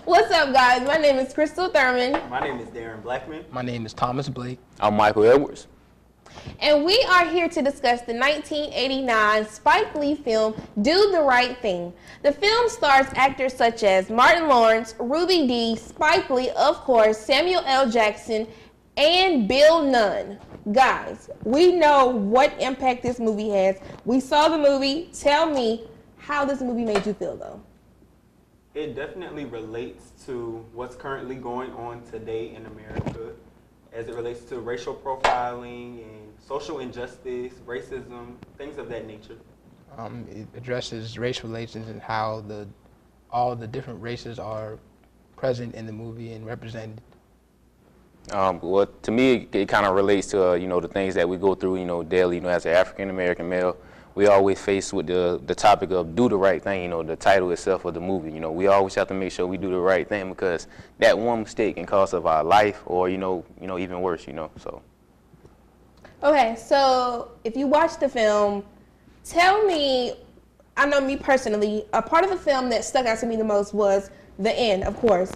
What's up, guys? My name is Crystal Thurman. My name is Darren Blackman. My name is Thomas Blake. I'm Michael Edwards. And we are here to discuss the 1989 Spike Lee film, Do the Right Thing. The film stars actors such as Martin Lawrence, Ruby Dee, Spike Lee, of course, Samuel L. Jackson, and Bill Nunn. Guys, we know what impact this movie has. We saw the movie. Tell me how this movie made you feel, though. It definitely relates to what's currently going on today in America as it relates to racial profiling and social injustice, racism, things of that nature. It addresses race relations and how all the different races are present in the movie and represented. Well, to me, it kind of relates to the things that we go through, daily. As an African American male, we always face with the topic of do the right thing. The title itself of the movie. We always have to make sure we do the right thing because that one mistake can cost us our life, or even worse. So. Okay, so if you watch the film, tell me. I know me personally, a part of the film that stuck out to me the most was the end, of course,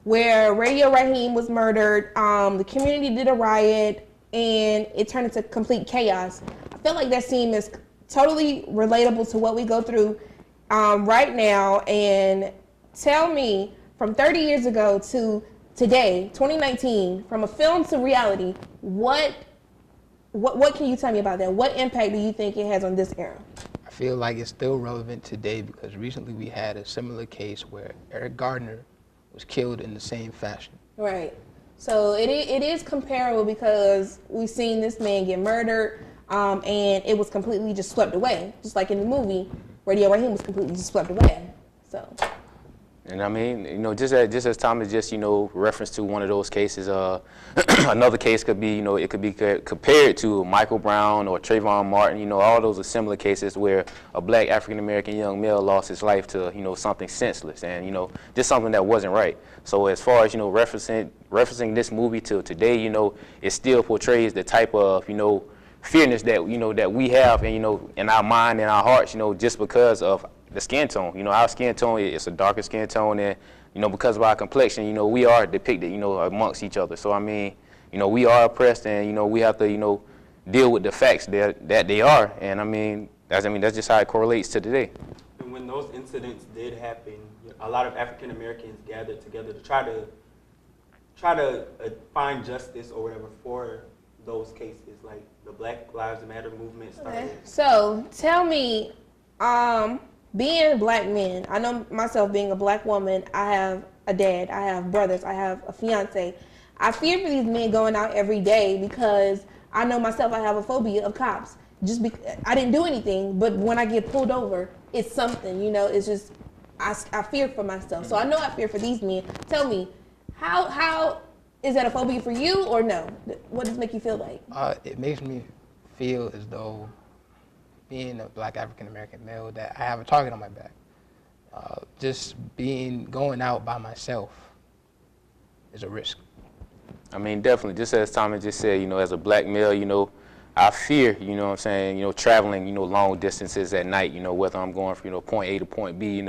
where Radio Raheem was murdered. The community did a riot, and it turned into complete chaos. I feel like that scene is totally relatable to what we go through right now. And tell me, from 30 years ago to today, 2019, from a film to reality, what can you tell me about that? What impact do you think it has on this era? I feel like it's still relevant today because recently we had a similar case where Eric Gardner was killed in the same fashion. Right. So it is comparable because we've seen this man get murdered, and it was completely just swept away. Just like in the movie, Radio Raheem was completely just swept away. So. And I mean, just as Thomas just, reference to one of those cases, another case could be, it could be compared to Michael Brown or Trayvon Martin. All those are similar cases where a black African-American young male lost his life to, something senseless and, just something that wasn't right. So as far as, referencing this movie to today, it still portrays the type of, fearness that, that we have and, in our mind and our hearts, just because of the skin tone. Our skin tone is a darker skin tone, and because of our complexion, we are depicted, amongst each other. So I mean, we are oppressed, and we have to, deal with the facts that they are. And I mean, that's just how it correlates to today. And when those incidents did happen, a lot of African Americans gathered together to try to find justice or whatever for those cases. Like the Black Lives Matter movement started. Okay. So tell me. Being black men, I know myself being a black woman, I have a dad, I have brothers, I have a fiance. I fear for these men going out every day because I know myself I have a phobia of cops. I didn't do anything, but when I get pulled over, it's something, it's just, I fear for myself. So I know I fear for these men. Tell me, how is that a phobia for you or no? What does it make you feel like? It makes me feel as though being a black African-American male that I have a target on my back. Just going out by myself is a risk. I mean, definitely, just as Thomas just said, as a black male, I fear, traveling, long distances at night, whether I'm going from, point A to point B,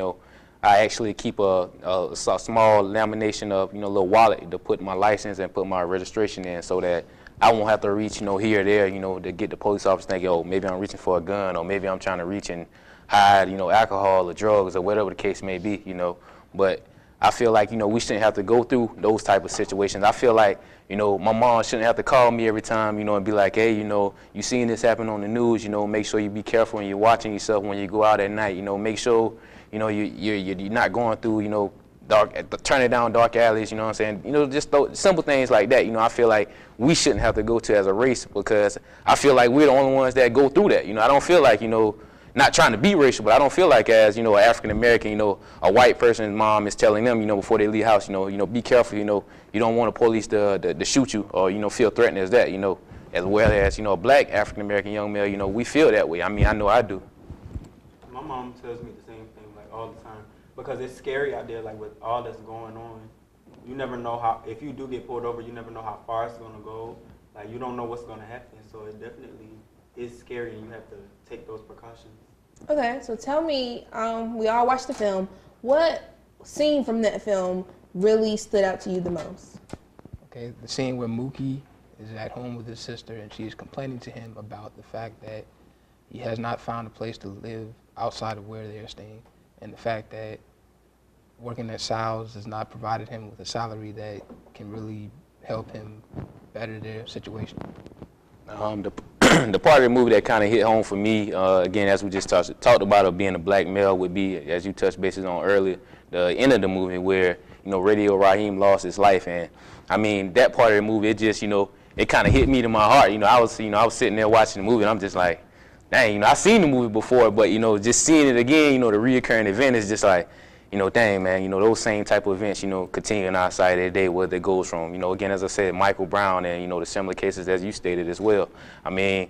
I actually keep a small lamination of, little wallet to put my license and put my registration in so that I won't have to reach, here or there, to get the police officer thinking, oh, maybe I'm reaching for a gun, or maybe I'm trying to reach and hide, alcohol or drugs or whatever the case may be, But I feel like, we shouldn't have to go through those type of situations. I feel like, my mom shouldn't have to call me every time, and be like, hey, you seen this happen on the news, make sure you be careful when you're watching yourself when you go out at night, make sure, you're not going through, turning down dark alleys, just simple things like that. I feel like we shouldn't have to go to as a race because I feel like we're the only ones that go through that. I don't feel like, not trying to be racial, but I don't feel like as, an African American, a white person's mom is telling them, before they leave house, be careful, you don't want the police to shoot you or, feel threatened as that, as well as, a black African American young male, we feel that way. I mean, I know I do. My mom tells me the same thing, like all the time. Because it's scary out there, like with all that's going on. You never know if you do get pulled over, you never know how far it's going to go. Like, you don't know what's going to happen. So it definitely is scary, and you have to take those precautions. Okay, so tell me, we all watched the film. What scene from that film really stood out to you the most? Okay, the scene where Mookie is at home with his sister and she is complaining to him about the fact that he has not found a place to live outside of where they're staying, and the fact that working at Sal's has not provided him with a salary that can really help him better their situation. The part of the movie that kind of hit home for me, again, as we just talked about it being a black male, would be, as you touched bases on earlier, the end of the movie where, Radio Raheem lost his life. And I mean, that part of the movie, it just, it kind of hit me to my heart. I was sitting there watching the movie and I'm just like, dang, I've seen the movie before, but, just seeing it again, the reoccurring event is just like, dang, man, those same type of events, continue in our society every day, whether it goes from, again, as I said, Michael Brown and, the similar cases as you stated as well. I mean,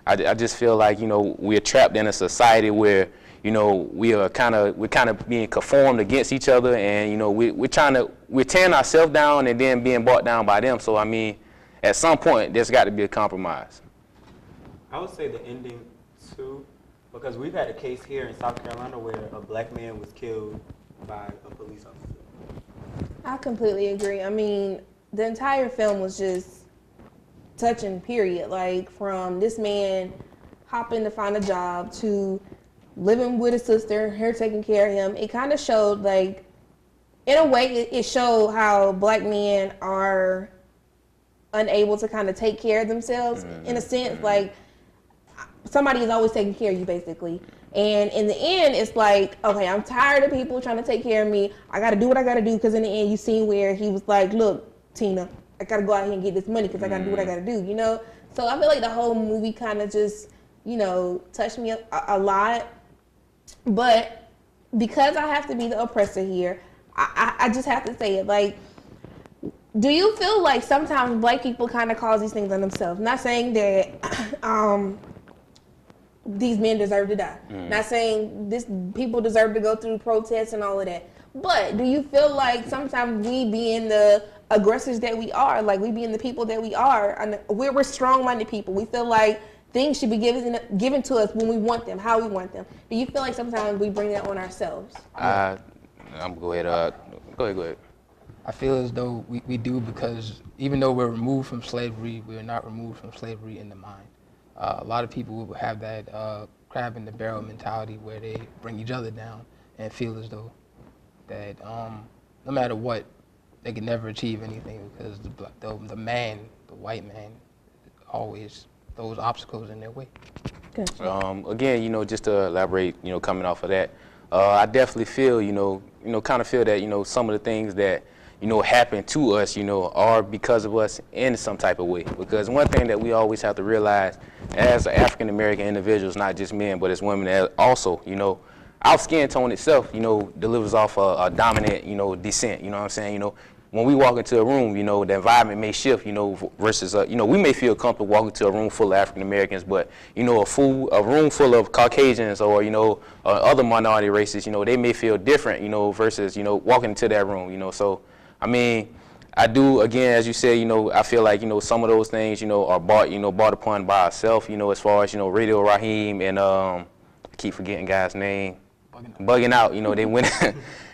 I just feel like, we're trapped in a society where, we're kind of being conformed against each other, and, we're tearing ourselves down and then being brought down by them. So, I mean, at some point, there's got to be a compromise. I would say the ending, too, because we've had a case here in South Carolina where a black man was killed by a police officer. I completely agree. I mean, the entire film was just touching, period. Like, from this man hopping to find a job to living with his sister, her taking care of him. It kind of showed, like, in a way, it showed how black men are unable to kind of take care of themselves, in a sense. Like, somebody is always taking care of you, basically. And in the end, it's like, okay, I'm tired of people trying to take care of me. I got to do what I got to do, because in the end, you seen where he was like, look, Tina, I got to go out here and get this money because I got to do what I got to do, So I feel like the whole movie kind of just, touched me a lot. But because I have to be the oppressor here, I just have to say it. Like, do you feel like sometimes black people kind of cause these things on themselves? Not saying that these men deserve to die. Not saying people deserve to go through protests and all of that. But do you feel like sometimes we being the aggressors that we are, like we being the people that we are, and we're strong-minded people. We feel like things should be given to us when we want them, how we want them. Do you feel like sometimes we bring that on ourselves? Go ahead. I feel as though we do, because even though we're removed from slavery, we're not removed from slavery in the mind. A lot of people will have that crab in the barrel mentality where they bring each other down and feel as though that no matter what, they can never achieve anything, because the man, the white man, always those obstacles in their way. Gotcha. Again, just to elaborate, coming off of that, I definitely feel, kind of feel that, some of the things that, happen to us, are because of us in some type of way. Because one thing that we always have to realize as African American individuals, not just men, but as women also, our skin tone itself, delivers off a dominant, descent. You know what I'm saying? When we walk into a room, the environment may shift, versus, we may feel comfortable walking to a room full of African Americans, but, a room full of Caucasians or, other minority races, they may feel different, versus, walking into that room, So, I mean, I do, again, as you said, I feel like, some of those things, are brought upon by ourselves, as far as, Radio Raheem and, I keep forgetting guy's name. Bugging out,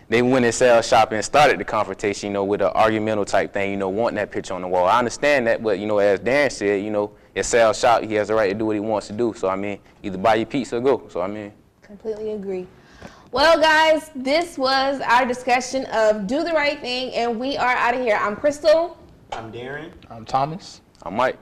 they went and sell shop and started the confrontation, with an argumental type thing, wanting that picture on the wall. I understand that, but, as Darren said, it's sell shop, he has the right to do what he wants to do. So, I mean, either buy your pizza or go. So, I mean. Completely agree. Well, guys, this was our discussion of Do the Right Thing, and we are out of here. I'm Crystal. I'm Darren. I'm Thomas. I'm Mike.